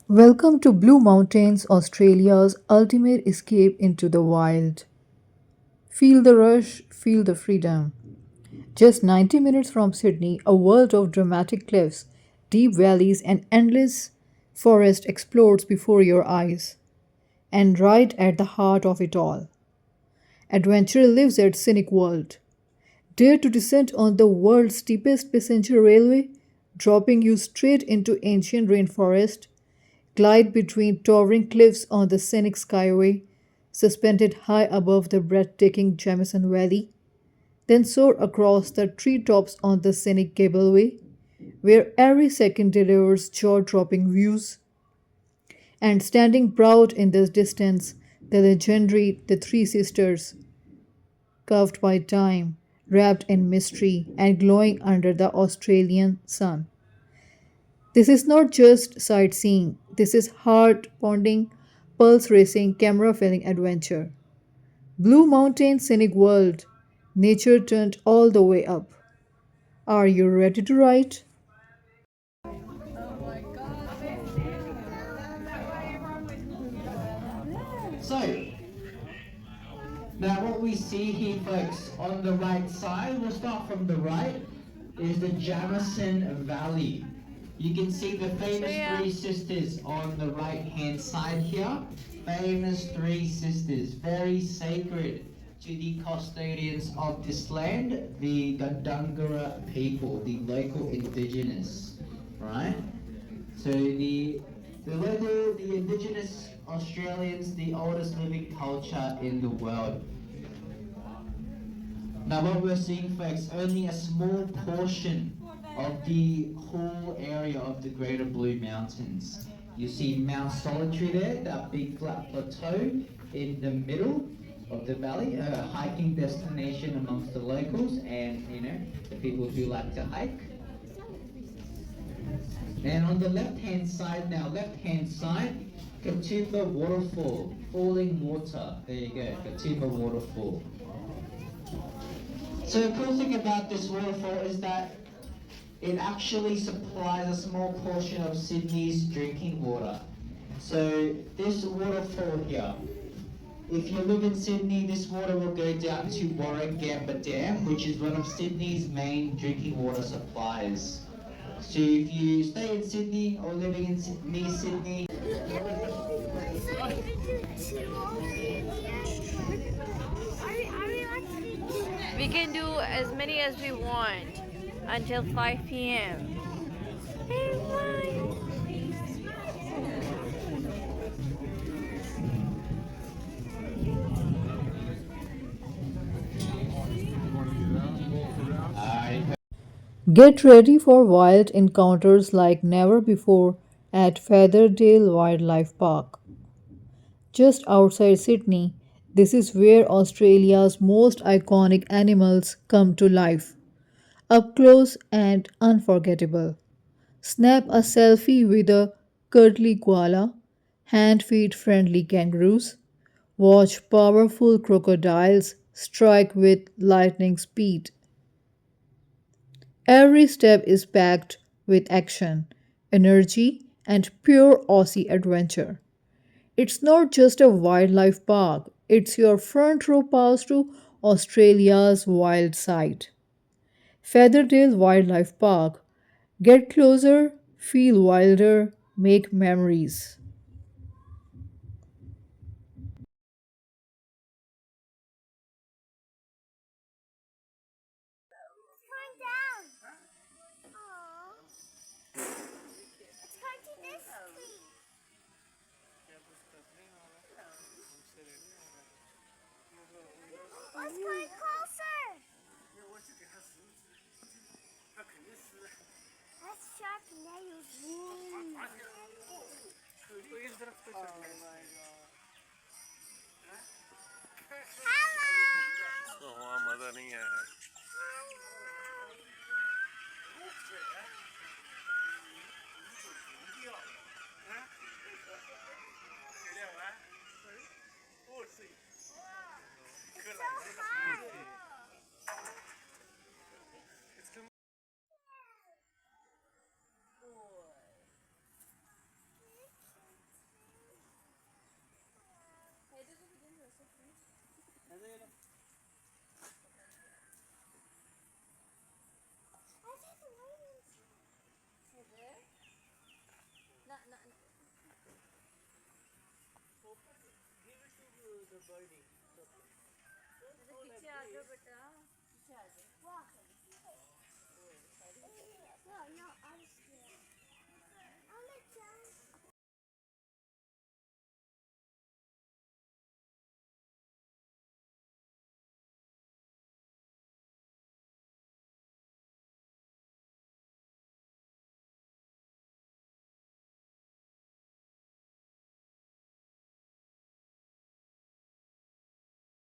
Welcome to Blue Mountains, Australia's ultimate escape into the wild. Feel the rush, feel the freedom. Just 90 minutes from Sydney, a world of dramatic cliffs, deep valleys, and endless forest explodes before your eyes. And right at the heart of it all, adventure lives at Scenic World. Dare to descend on the world's steepest passenger railway, dropping you straight into ancient rainforest, glide between towering cliffs on the scenic skyway, suspended high above the breathtaking Jamison Valley, then soar across the treetops on the scenic Gableway, where every second delivers jaw dropping views, and standing proud in the distance, the legendary The Three Sisters, carved by time, wrapped in mystery, and glowing under the Australian sun. This is not just sightseeing, this is heart pounding, pulse racing, camera filling adventure. Blue Mountain Scenic World, nature turned all the way up. Are you ready to ride? So, now what we see here folks, on the right side, we'll start from the right, is the Jamison Valley. You can see the famous three sisters on the right hand side here. Famous three sisters, very sacred to the custodians of this land, the Gundungara people, the local indigenous, right? So the indigenous Australians, the oldest living culture in the world. Now what we're seeing folks, only a small portion of the whole area of the Greater Blue Mountains. You see Mount Solitary there, that big flat plateau in the middle of the valley, a hiking destination amongst the locals and the people who like to hike. And on the left-hand side now, Katoomba waterfall, falling water. There you go, Katoomba waterfall. So the cool thing about this waterfall is that it actually supplies a small portion of Sydney's drinking water. So this waterfall here, if you live in Sydney, this water will go down to Warragamba Dam, which is one of Sydney's main drinking water supplies. So if you stay in Sydney or living near Sydney, We can do as many as we want until 5 p.m. Get ready for wild encounters like never before at Featherdale Wildlife Park. Just outside Sydney, this is where Australia's most iconic animals come to life, up close and unforgettable. Snap a selfie with a cuddly koala, hand feed friendly kangaroos, watch powerful crocodiles strike with lightning speed. Every step is packed with action, energy, and pure Aussie adventure. It's not just a wildlife park, it's your front row pass to Australia's wild side. Featherdale Wildlife Park. Get closer, feel wilder, make memories. Going down. Aww. It's going to this tree. Let's go closer. Let's sharp nails. I thought the light inside. Is there? No, no, no. Give it to the birdie. पीछे आ जाओ बेटा, पीछे आ जाओ.